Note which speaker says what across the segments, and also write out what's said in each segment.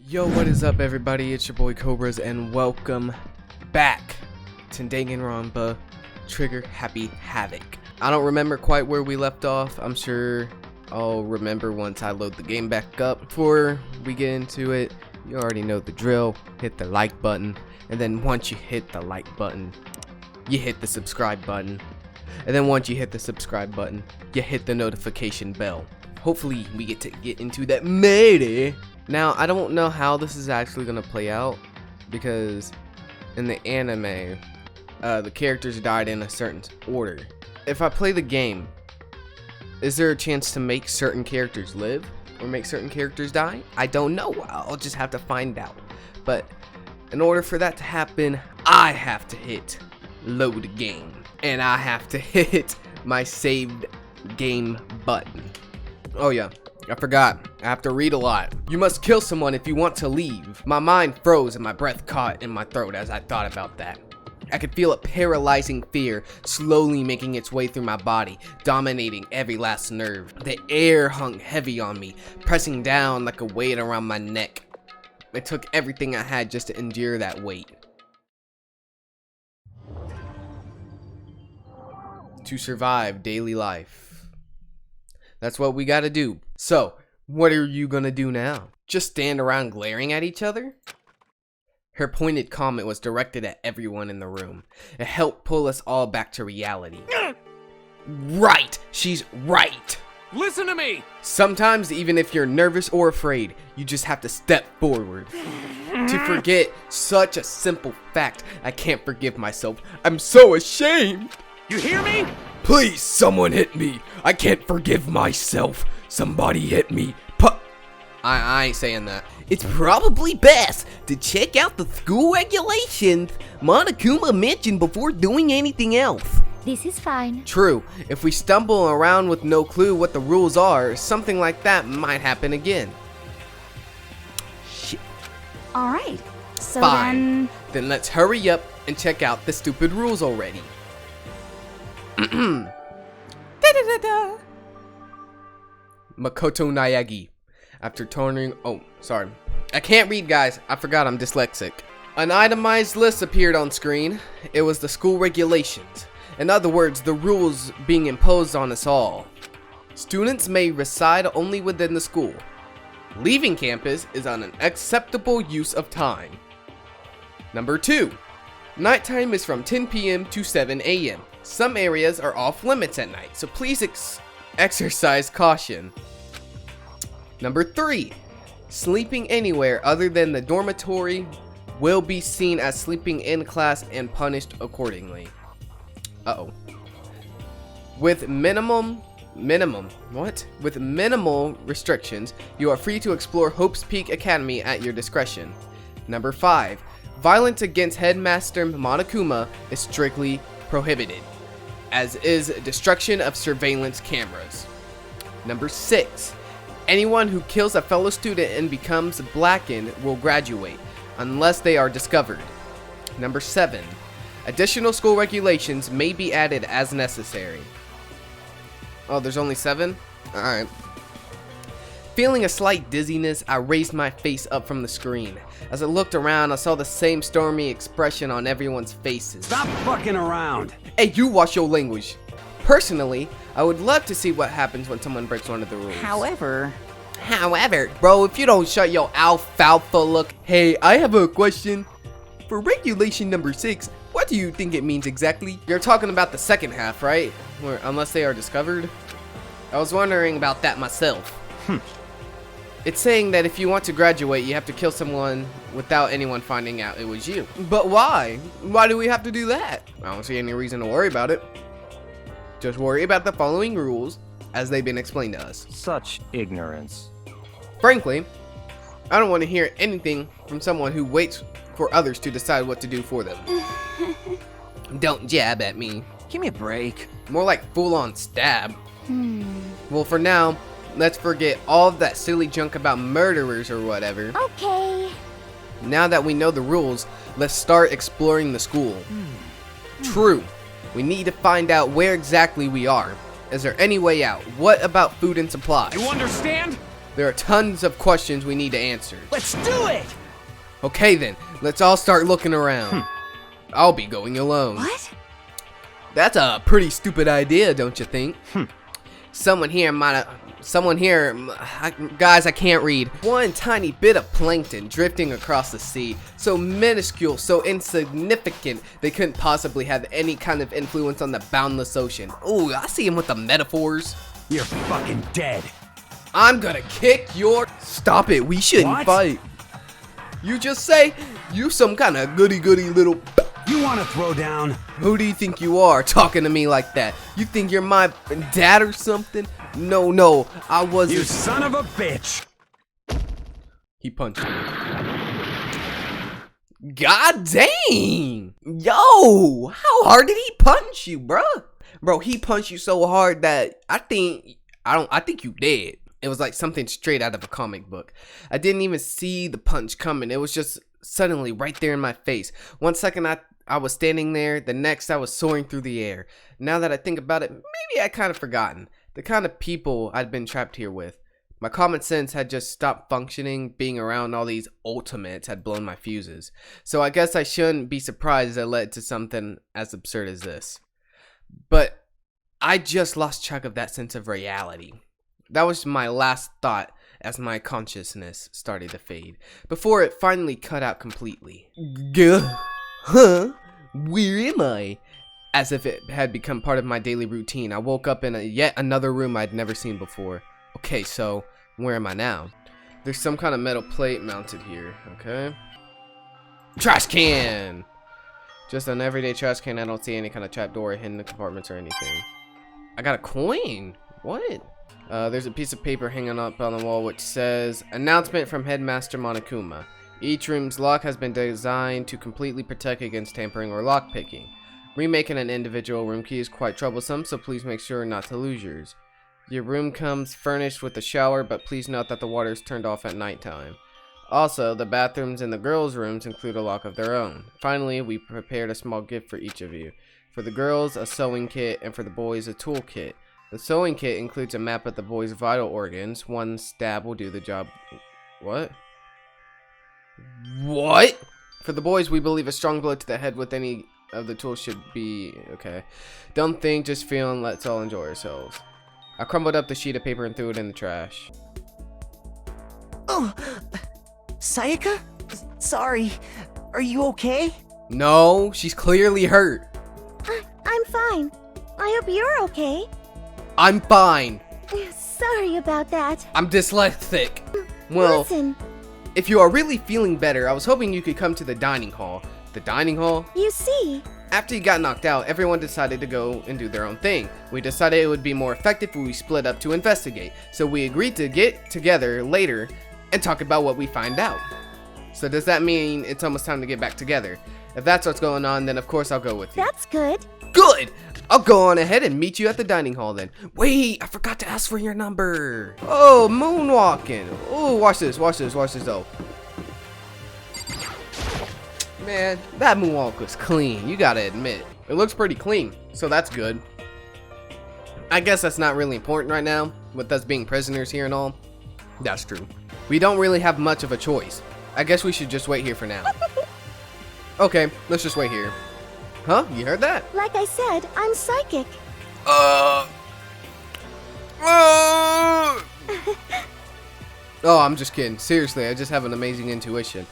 Speaker 1: Yo, what is up everybody? It's your boy Cobras and welcome back to Danganronpa Trigger Happy Havoc. I don't remember quite where we left off. I'm sure I'll remember once I load the game back up. Before we get into it, you already know the drill. Hit the like button, and then once you hit the like button, you hit the subscribe button. And then once you hit the subscribe button, you hit the notification bell. Hopefully we get to get into that mayday. Now, I don't know how this is actually going to play out, because in the anime, the characters died in a certain order. If I play the game, is there a chance to make certain characters live or make certain characters die? I don't know. I'll just have to find out. But in order for that to happen, I have to hit load game, and I have to hit my saved game button. Oh yeah, I forgot. I have to read a lot. You must kill someone if you want to leave. My mind froze and my breath caught in my throat as I thought about that. I could feel a paralyzing fear slowly making its way through my body, dominating every last nerve. The air hung heavy on me, pressing down like a weight around my neck. It took everything I had just to endure that weight. To survive daily life. That's what we gotta do. So, what are you gonna do now? Just stand around glaring at each other? Her pointed comment was directed at everyone in the room. It helped pull us all back to reality. Right! She's right!
Speaker 2: Listen to me!
Speaker 1: Sometimes, even if you're nervous or afraid, you just have to step forward. To forget such a simple fact, I can't forgive myself. I'm so ashamed!
Speaker 2: You hear me?
Speaker 1: Please, someone hit me. I can't forgive myself. Somebody hit me. I ain't saying that.
Speaker 3: It's probably best to check out the school regulations Monokuma mentioned before doing anything else.
Speaker 4: This is fine.
Speaker 1: True. If we stumble around with no clue what the rules are, something like that might happen again. Shit.
Speaker 4: All right. So
Speaker 1: Fine. Then let's hurry up and check out the stupid rules already. Makoto Nayagi. After turning... Oh, sorry. I can't read, guys. I forgot I'm dyslexic. An itemized list appeared on screen. It was the school regulations. In other words, the rules being imposed on us all. Students may reside only within the school. Leaving campus is an unacceptable use of time. Number 2. Nighttime is from 10 p.m. to 7 a.m. Some areas are off limits at night, so please exercise caution. Number 3. Sleeping anywhere other than the dormitory will be seen as sleeping in class and punished accordingly. With minimal restrictions, you are free to explore Hope's Peak Academy at your discretion. Number 5. Violence against Headmaster Monokuma is strictly prohibited, as is destruction of surveillance cameras. Number 6. Anyone who kills a fellow student and becomes blackened will graduate, unless they are discovered. Number 7. Additional school regulations may be added as necessary. Oh, there's only 7? Alright. Feeling a slight dizziness, I raised my face up from the screen. As I looked around, I saw the same stormy expression on everyone's faces.
Speaker 2: Stop fucking around!
Speaker 1: Hey, you watch your language. Personally, I would love to see what happens when someone breaks one of the rules.
Speaker 3: However,
Speaker 1: Bro, if you don't shut your alfalfa look. Hey, I have a question. For regulation number 6, what do you think it means exactly? You're talking about the second half, right? Where, unless they are discovered? I was wondering about that myself. It's saying that if you want to graduate, you have to kill someone without anyone finding out it was you. But why? Why do we have to do that? I don't see any reason to worry about it. Just worry about the following rules as they've been explained to us.
Speaker 2: Such ignorance.
Speaker 1: Frankly, I don't want to hear anything from someone who waits for others to decide what to do for them. Don't jab at me.
Speaker 3: give me a break.
Speaker 1: More like full-on stab. Well, for now, let's forget all of that silly junk about murderers or whatever.
Speaker 4: Okay.
Speaker 1: Now that we know the rules, let's start exploring the school. True. We need to find out where exactly we are. Is there any way out? What about food and supplies?
Speaker 2: You understand?
Speaker 1: There are tons of questions we need to answer.
Speaker 2: Let's do it!
Speaker 1: Okay then, let's all start looking around. I'll be going alone.
Speaker 4: What?
Speaker 1: That's a pretty stupid idea, don't you think? Someone here, guys, I can't read. One tiny bit of plankton drifting across the sea. So minuscule, so insignificant, they couldn't possibly have any kind of influence on the boundless ocean. Ooh, I see him with the metaphors.
Speaker 2: You're fucking dead.
Speaker 1: I'm gonna kick your... Stop it, we shouldn't
Speaker 2: What?
Speaker 1: fight. You just say, you some kind of goody-goody little...
Speaker 2: You want to throw down?
Speaker 1: Who do you think you are, talking to me like that? You think you're my dad or something? No, I wasn't.
Speaker 2: You son of a bitch!
Speaker 1: He punched me. God dang! Yo, how hard did he punch you, bruh? Bro, he punched you so hard that I think you dead. It was like something straight out of a comic book. I didn't even see the punch coming. It was just suddenly right there in my face. 1 second I was standing there, the next I was soaring through the air. Now that I think about it, maybe I kind of forgotten the kind of people I'd been trapped here with. My common sense had just stopped functioning. Being around all these ultimates had blown my fuses. So I guess I shouldn't be surprised that led to something as absurd as this. But I just lost track of that sense of reality. That was my last thought as my consciousness started to fade, before it finally cut out completely. Huh? Where am I? As if it had become part of my daily routine, I woke up in yet another room I'd never seen before. Okay, so where am I now? There's some kind of metal plate mounted here, okay? Trash can! Just an everyday trash can. I don't see any kind of trapdoor or hidden compartments or anything. I got a coin! What? There's a piece of paper hanging up on the wall which says, "Announcement from Headmaster Monokuma. Each room's lock has been designed to completely protect against tampering or lockpicking. Remaking an individual room key is quite troublesome, so please make sure not to lose yours. Your room comes furnished with a shower, but please note that the water is turned off at nighttime. Also, the bathrooms in the girls' rooms include a lock of their own. Finally, we prepared a small gift for each of you. For the girls, a sewing kit, and for the boys, a tool kit. The sewing kit includes a map of the boys' vital organs. One stab will do the job." What? What? For the boys, we believe a strong blow to the head with any of the tools should be okay. Don't think, just feel, and let's all enjoy ourselves. I crumbled up the sheet of paper and threw it in the trash.
Speaker 5: Oh, Sayaka? Sorry. Are you okay?
Speaker 1: No, she's clearly hurt.
Speaker 4: I'm fine. I hope you're okay.
Speaker 1: I'm fine.
Speaker 4: Sorry about that.
Speaker 1: I'm dyslexic. Well,
Speaker 4: Listen,
Speaker 1: if you are really feeling better, I was hoping you could come to the dining hall. The dining hall?
Speaker 4: you see,
Speaker 1: After he got knocked out, everyone decided to go and do their own thing. We decided it would be more effective if we split up to investigate. So we agreed to get together later and talk about what we find out. So does that mean it's almost time to get back together? If that's what's going on, then of course I'll go with you.
Speaker 4: that's good.
Speaker 1: Good! I'll go on ahead and meet you at the dining hall then. Wait, I forgot to ask for your number. Oh, moonwalking. Oh, watch this though. Man, that moonwalk was clean, you gotta admit. It looks pretty clean, so that's good. I guess that's not really important right now, with us being prisoners here and all. That's true. We don't really have much of a choice. I guess we should just wait here for now. Okay, let's just wait here. Huh? You heard that?
Speaker 4: Like I said, I'm psychic.
Speaker 1: Oh, I'm just kidding. Seriously, I just have an amazing intuition.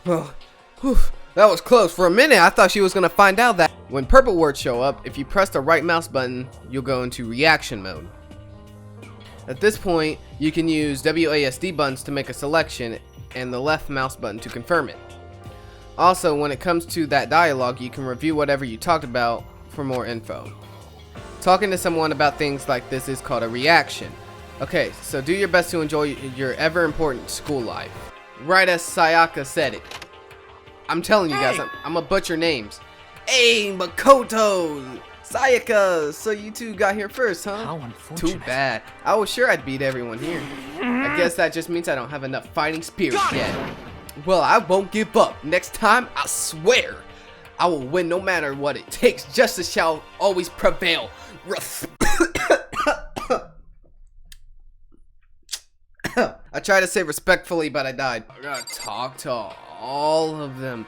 Speaker 1: Oh, whew, that was close. For a minute, I thought she was gonna find out that when purple words show up, if you press the right mouse button, you'll go into reaction mode. At this point, you can use WASD buttons to make a selection and the left mouse button to confirm it. Also, when it comes to that dialogue, you can review whatever you talked about for more info. Talking to someone about things like this is called a reaction. Okay, so do your best to enjoy your ever important school life. Right as Sayaka said it. I'm telling you guys, I'm a butcher names. Hey, Makoto! Sayaka! So you two got here first, huh?
Speaker 5: How unfortunate.
Speaker 1: Too bad. I was sure I'd beat everyone here. I guess that just means I don't have enough fighting spirit yet. Well, I won't give up. Next time, I swear, I will win no matter what it takes. Justice shall always prevail. I tried to say respectfully, but I died. I gotta talk to all of them.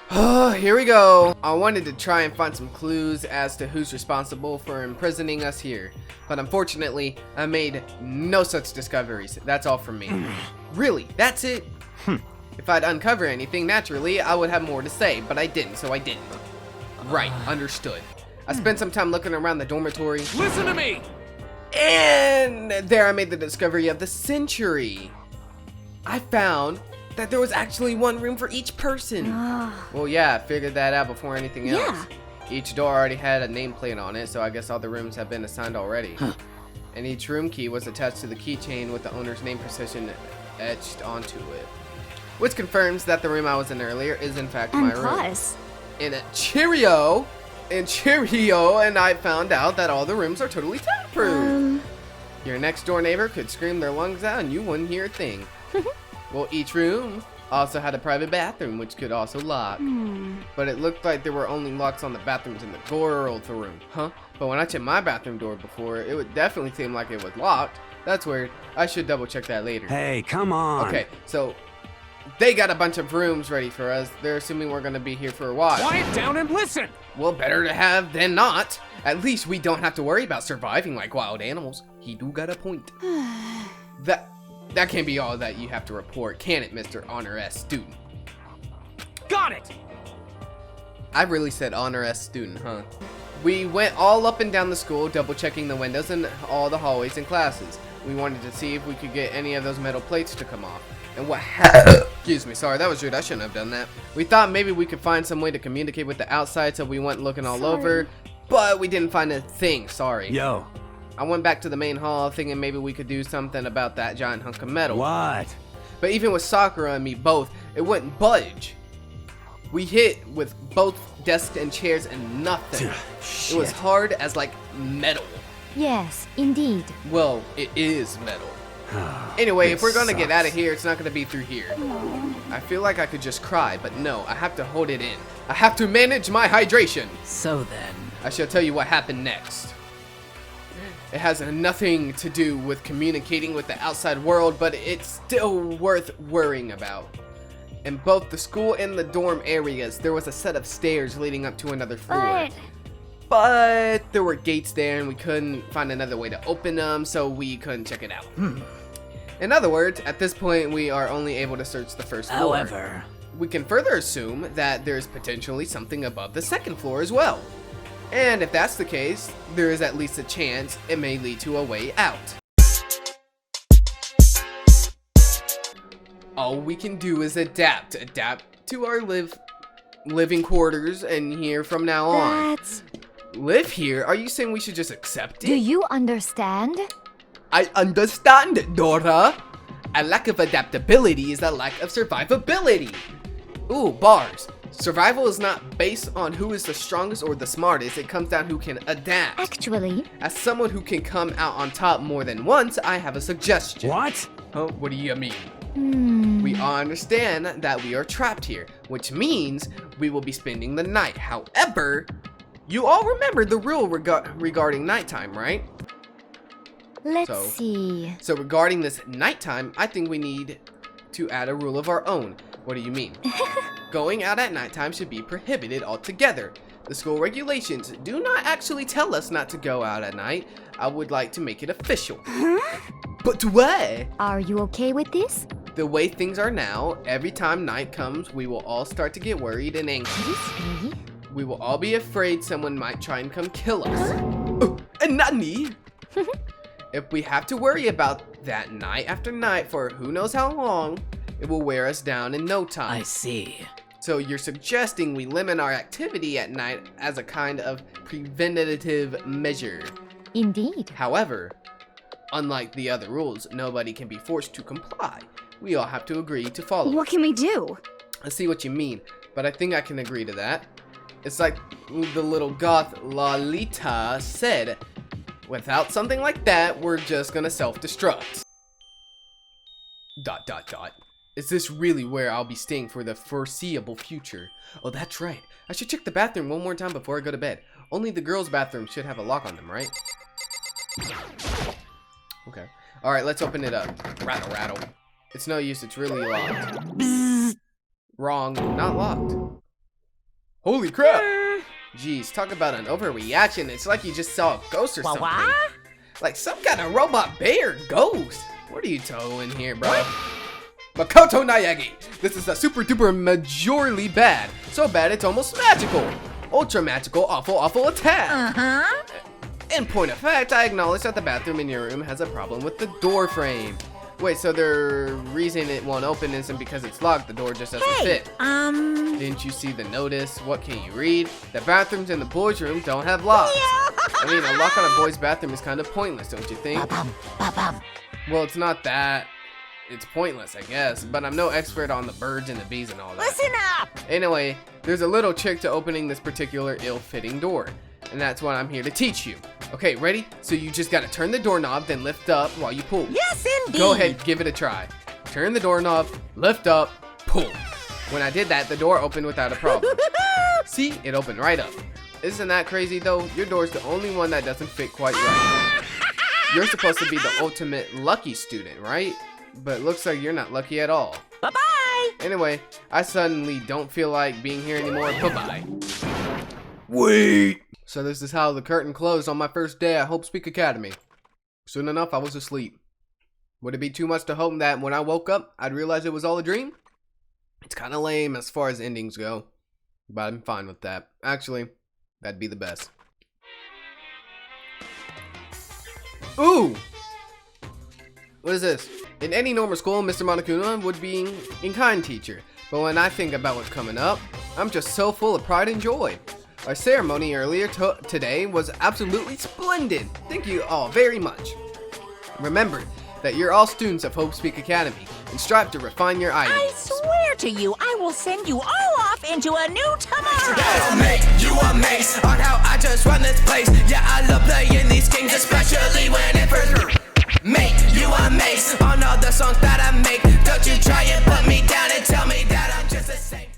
Speaker 1: Here we go. I wanted to try and find some clues as to who's responsible for imprisoning us here, but unfortunately, I made no such discoveries. That's all from me. Really, that's it? If I'd uncover anything, naturally, I would have more to say, but I didn't, so I didn't. Right, understood. I spent some time looking around the dormitory.
Speaker 2: Listen to me!
Speaker 1: And there I made the discovery of the century. I found that there was actually one room for each person. Well, yeah, I figured that out before anything else.
Speaker 4: Yeah.
Speaker 1: Each door already had a nameplate on it, so I guess all the rooms have been assigned already. And each room key was attached to the keychain with the owner's name precision etched onto it. Which confirms that the room I was in earlier is in fact my
Speaker 4: And
Speaker 1: room.
Speaker 4: plus,
Speaker 1: And Cheerio, and I found out that all the rooms are totally soundproof. Your next door neighbor could scream their lungs out and you wouldn't hear a thing. Well, each room also had a private bathroom, which could also lock. But it looked like there were only locks on the bathrooms in the girls' room. But when I checked my bathroom door before, it would definitely seem like it was locked. That's weird. I should double check that later.
Speaker 2: Hey, come on.
Speaker 1: Okay, so they got a bunch of rooms ready for us. They're assuming we're gonna be here for a while.
Speaker 2: Quiet down and listen!
Speaker 1: Well, better to have than not. At least we don't have to worry about surviving like wild animals. He do got a point. That can't be all that you have to report, can it, Mr. Honor S student?
Speaker 2: Got it!
Speaker 1: I really said Honor S student, huh? We went all up and down the school, double checking the windows and all the hallways and classes. We wanted to see if we could get any of those metal plates to come off. And what happened? Excuse me, sorry, that was rude. I shouldn't have done that. We thought maybe we could find some way to communicate with the outside, so we went looking all over, but we didn't find a thing, sorry.
Speaker 2: Yo.
Speaker 1: I went back to the main hall thinking maybe we could do something about that giant hunk of metal.
Speaker 2: What?
Speaker 1: But even with Sakura and me both, it wouldn't budge. We hit with both desks and chairs and nothing. It was hard as like metal.
Speaker 4: yes, indeed.
Speaker 1: Well, it is metal. Anyway, if
Speaker 2: This
Speaker 1: we're gonna get
Speaker 2: sucks.
Speaker 1: out of here, it's not gonna be through here. I feel like I could just cry, but no, I have to hold it in. I have to manage my hydration.
Speaker 6: So then,
Speaker 1: I shall tell you what happened next. It has nothing to do with communicating with the outside world, but it's still worth worrying about. In both the school and the dorm areas, there was a set of stairs leading up to another floor. But there were gates there and we couldn't find another way to open them, so we couldn't check it out. In other words, at this point, we are only able to search the first floor.
Speaker 6: however,
Speaker 1: We can further assume that there's potentially something above the second floor as well. And if that's the case, there is at least a chance it may lead to a way out. All we can do is adapt to our living quarters and here from now on.
Speaker 4: That's...
Speaker 1: Live here? Are you saying we should just accept
Speaker 4: Do
Speaker 1: it?
Speaker 4: you understand?
Speaker 1: I understand, Dora. A lack of adaptability is a lack of survivability. Ooh, bars. Survival is not based on who is the strongest or the smartest. It comes down who can adapt.
Speaker 4: Actually,
Speaker 1: As someone who can come out on top more than once, I have a suggestion.
Speaker 2: What?
Speaker 1: Huh? What do you mean? We all understand that we are trapped here, which means we will be spending the night. However, you all remember the rule regarding nighttime, right?
Speaker 4: let's
Speaker 1: So-
Speaker 4: see.
Speaker 1: So regarding this nighttime, I think we need to add a rule of our own. What do you mean? Going out at nighttime should be prohibited altogether. The school regulations do not actually tell us not to go out at night. I would like to make it official. But why?
Speaker 4: Are you okay with this?
Speaker 1: The way things are now, every time night comes, we will all start to get worried and anxious.
Speaker 4: Me?
Speaker 1: We will all be afraid someone might try and come kill us. Oh, and Nani! If we have to worry about that night after night for who knows how long, it will wear us down in no time.
Speaker 6: I see.
Speaker 1: So you're suggesting we limit our activity at night as a kind of preventative measure.
Speaker 4: Indeed.
Speaker 1: However, unlike the other rules, nobody can be forced to comply. We all have to agree to follow.
Speaker 4: What can we do?
Speaker 1: I see what you mean, but I think I can agree to that. It's like the little goth Lolita said, without something like that, we're just gonna self-destruct. ... Is this really where I'll be staying for the foreseeable future? Oh, that's right. I should check the bathroom one more time before I go to bed. Only the girls' bathroom should have a lock on them, right? Okay. Alright, let's open it up. Rattle, rattle. It's no use, it's really locked. Wrong, not locked. Holy crap! Jeez, talk about an overreaction. It's like you just saw a ghost or something. Like some kind of robot bear ghost. What are you towing here, bro? Makoto Naegi! This is a super duper majorly bad. So bad it's almost magical. Ultra magical, awful attack. In point of fact, I acknowledge that the bathroom in your room has a problem with the door frame. Wait, so the reason it won't open isn't because it's locked, the door just doesn't fit. Didn't you see the notice? What can you read? The bathrooms in the boys' room don't have locks. I mean, a lock on a boy's bathroom is kind of pointless, don't you think? Well, it's not that. It's pointless, I guess, but I'm no expert on the birds and the bees and all that.
Speaker 4: Listen up!
Speaker 1: Anyway, there's a little trick to opening this particular ill-fitting door, and that's what I'm here to teach you. Okay, ready? So you just gotta turn the doorknob, then lift up while you pull.
Speaker 4: Yes, indeed!
Speaker 1: Go ahead, give it a try. Turn the doorknob, lift up, pull. When I did that, the door opened without a problem. See? It opened right up. Isn't that crazy though? Your door's the only one that doesn't fit quite right. You're supposed to be the ultimate lucky student, right? But looks like you're not lucky at all.
Speaker 4: Bye-bye!
Speaker 1: Anyway, I suddenly don't feel like being here anymore. Bye-bye.
Speaker 3: Wait!
Speaker 1: So this is how the curtain closed on my first day at Hope Speak Academy. Soon enough, I was asleep. Would it be too much to hope that when I woke up, I'd realize it was all a dream? It's kind of lame as far as endings go, but I'm fine with that. Actually, that'd be the best. Ooh! What is this? In any normal school, Mr. Monokuma would be a kind teacher, but when I think about what's coming up, I'm just so full of pride and joy. Our ceremony earlier today was absolutely splendid. Thank you all very much. Remember that you're all students of Hope Speak Academy and strive to refine your
Speaker 4: I
Speaker 1: ideals.
Speaker 4: swear to you, I will send you all off into a new tomorrow!
Speaker 6: I'll make you amazed on how I just run this place. Yeah, I love playing these games, especially when it first make you amazed on all the songs that